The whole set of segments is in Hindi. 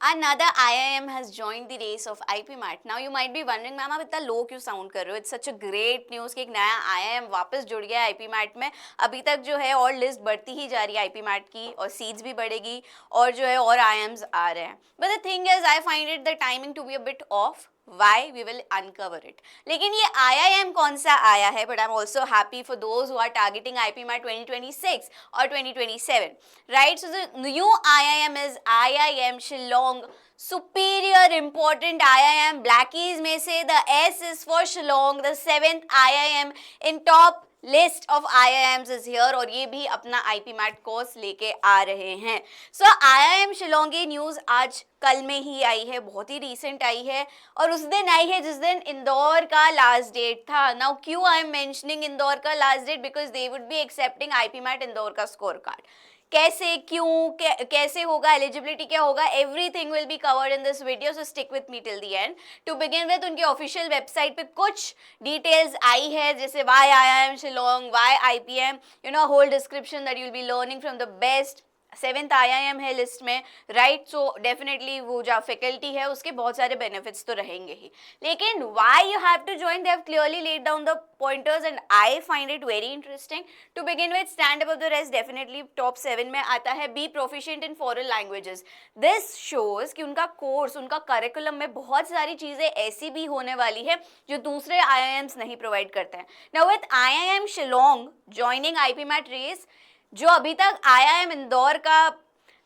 Another IIM has joined the race of IP MAT. Now you might be wondering, ma'am आप इतना लो क्यों साउंड कर रहे हो? It's such a great news कि एक नया IIM वापस जुड़ गया है IP MAT में. अभी तक जो है और लिस्ट बढ़ती ही जा रही है IP MAT की और सीट्स भी बढ़ेगी और जो है और IIMs आ रहे हैं. But the thing is, I find it the timing to be a bit off. Why? We will uncover it. लेकिन ये IIM कौन सा आया है? But I'm also happy for those who are targeting IP MAT 2026 or 2027. Right? So the new IIM is IIM Shillong. Superior important IIM. Blackies में से the S is for Shillong. The 7th IIM in top list of IIMs is here और ये भी अपना IP MAT कोर्स लेके आ रहे हैं. सो IIM शिलोंग की न्यूज़ आज कल में ही आई है, बहुत ही रीसेंट आई है और उस दिन आई है जिस दिन इंदौर का लास्ट डेट था. नाउ क्यों आई एम मेंशनिंग इंदौर का last date? Because they would be accepting IP MAT Indore का स्कोर कार्ड. कैसे, क्यों, कैसे होगा, एलिजिबिलिटी क्या होगा, everything will be covered in this video, so stick with me till the end. To begin with उनकी ऑफिशियल वेबसाइट पे कुछ डिटेल्स आई है, जैसे why IIM Shillong, why IPM, whole description that you will be learning from the best. 7th IIM है लिस्ट में, राइट. सो डेफिनेटली वो जो फैकल्टी है उसके बहुत सारे बेनिफिट्स तो रहेंगे ही. लेकिन why you have to join, they have clearly laid down the pointers and I find it very interesting. To begin with, stand above the rest definitely top 7 में आता है be proficient in foreign languages. This shows कि उनका कोर्स, उनका करिकुलम में बहुत सारी चीज़ें ऐसी भी होने वाली है जो दूसरे IIMs नहीं प्रोवाइड करते हैं. Now with IIM Shillong joining IP MAT race, जो अभी तक IIM इंदौर का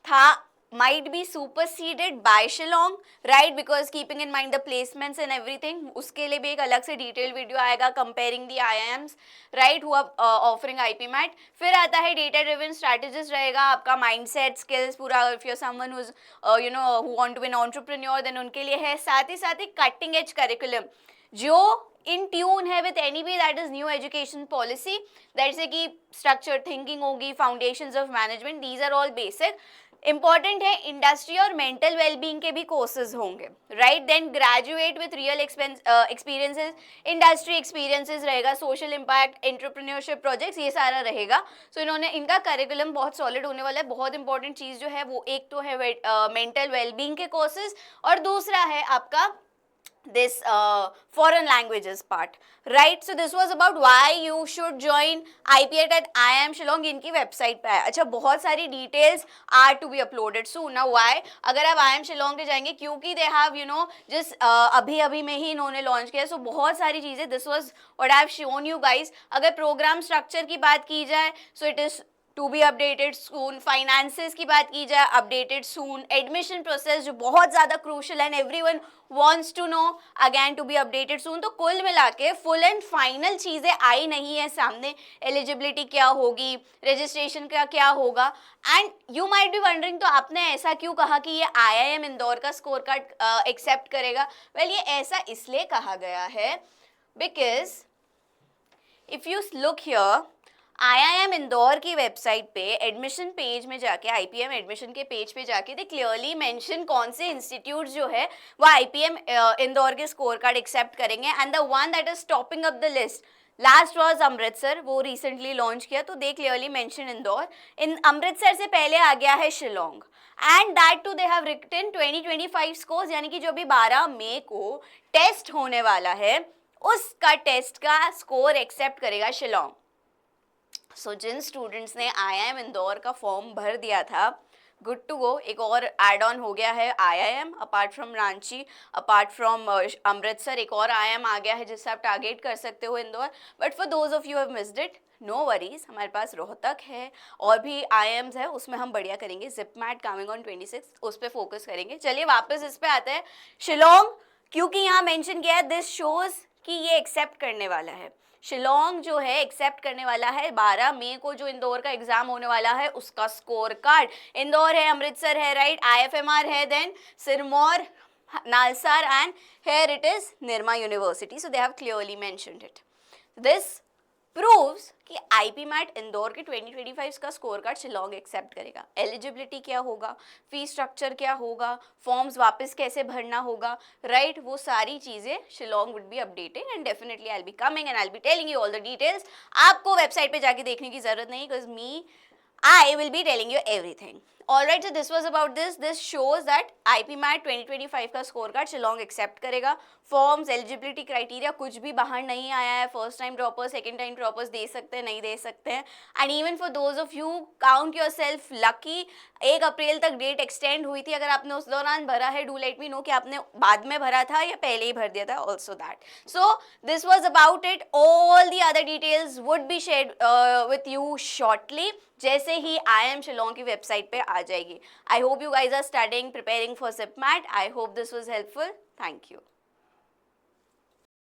था might be superseded by Shillong, right? Because keeping in mind the placements and everything, उसके लिए भी एक अलग से detailed वीडियो आएगा comparing the IIMs, right? who are offering IP MAT. फिर आता है data driven strategist रहेगा, आपका mindset skills पूरा, if you're someone who's who want to be an entrepreneur, then उनके लिए है. साथ ही cutting edge curriculum जो इन ट्यून है with NEP that is new education policy, जैसे कि स्ट्रक्चर थिंकिंग होगी, foundations of management, these are all basic. Important है इंडस्ट्री और मेंटल वेलबींग के भी कोर्सेज होंगे, right. Then graduate with real experiences, industry experiences रहेगा, सोशल इम्पैक्ट, एंटरप्रेन्योरशिप प्रोजेक्ट्स, ये सारा रहेगा. सो इन्होंने, इनका करिकुलम बहुत सॉलिड होने वाला है. बहुत इंपॉर्टेंट चीज़ जो है वो एक तो है मेंटल वेलबींग के कोर्सेज और दूसरा है आपका this foreign languages part, right. So this was about why you should join IPMAT at IIM Shillong. इनकी वेबसाइट पे है. अच्छा, बहुत सारी details are to be uploaded soon. Now why, अगर आप IIM Shillong पे जाएंगे, क्योंकि दे हैव जिस अभी में ही इन्होंने लॉन्च किया, सो बहुत सारी चीज़ें, this was what I have shown you guys. अगर प्रोग्राम स्ट्रक्चर की बात की जाए, so it is to be updated soon. Finances की बात की जाए, अपडेटेड सून. एडमिशन प्रोसेस जो बहुत ज़्यादा crucial and everyone wants to know, again to be updated soon. तो कुल मिला के फुल एंड फाइनल चीज़ें आई नहीं है सामने. एलिजिबिलिटी क्या होगी, रजिस्ट्रेशन का क्या होगा. And you might be wondering, तो आपने ऐसा क्यों कहा कि ये IIM इंदौर का स्कोर कार्ड एक्सेप्ट करेगा? वेल, ये ऐसा इसलिए कहा गया है because if you look here, IIM Indore की वेबसाइट पे एडमिशन पेज में जाके, IPM एडमिशन के पेज पे जाके दे क्लियरली मेंशन कौन से इंस्टीट्यूट जो है वो IPM इंदौर के स्कोर कार्ड एक्सेप्ट करेंगे. And the one that is topping up the list last was Amritsar, वो रिसेंटली लॉन्च किया, तो दे क्लियरली मेंशन इंदौर. इन अमृतसर से पहले आ गया है Shillong. And that too they have written 2025 scores, यानी कि जो भी 12 मई को टेस्ट होने वाला है उसका टेस्ट का स्कोर एक्सेप्ट करेगा शिलोंग. सो जिन स्टूडेंट्स ने IIM इंदौर का फॉर्म भर दिया था, गुड टू गो. एक और एड ऑन हो गया है IIM, apart from Ranchi, apart from Amritsar, एक और IIM आ गया है जिससे आप टारगेट कर सकते हो Indore. But for those of you have missed it, no worries, हमारे पास रोहतक है और भी IIMs है, उसमें हम बढ़िया करेंगे. ZipMAT कमिंग ऑन 26, उस पर फोकस करेंगे. चलिए वापस इस पे आते हैं. शिलोंग क्योंकि यहाँ मेंशन किया है, दिस शोज कि ये एक्सेप्ट करने वाला है. शिलोंग जो है एक्सेप्ट करने वाला है 12 मई को जो इंदौर का एग्जाम होने वाला है उसका स्कोर कार्ड. इंदौर है, अमृतसर है, राइट, IFMR है, then Sirmaur, NALSAR, and here it is Nirma University. So they have clearly mentioned it. This proves कि IP MAT इंदौर के 2025 का स्कोर कार्ड शिलोंग एक्सेप्ट करेगा. एलिजिबिलिटी क्या होगा, फी स्ट्रक्चर क्या होगा, फॉर्म्स वापस कैसे भरना होगा, राइट, वो सारी चीज़ें Shillong would be updating and definitely I will be coming and I will be telling you all the details. आपको वेबसाइट पे जाके देखने की ज़रूरत नहीं, because me I will be telling you everything. Alright, so this was about this shows that IPMAT 2025 का स्कोर कार्ड शिलोंग एक्सेप्ट करेगा। फॉर्म्स, एलिजिबिलिटी क्राइटेरिया कुछ भी बाहर नहीं आया है। First time droppers, second time droppers दे सकते हैं, नहीं दे सकते हैं। And even for those of you, count your self lucky. 1 अप्रैल तक डेट एक्सटेंड हुई थी। अगर आपने उस दौरान भरा है, डू लेट मी नो कि आपने बाद में भरा था या पहले ही भर दिया था, also that. So this was about it. All the other details would be share with you shortly, जैसे ही आई एम शिलोंग की वेबसाइट पे आ जाएगी। I hope you guys are studying, preparing for CIPMAT. I hope this was helpful. Thank you.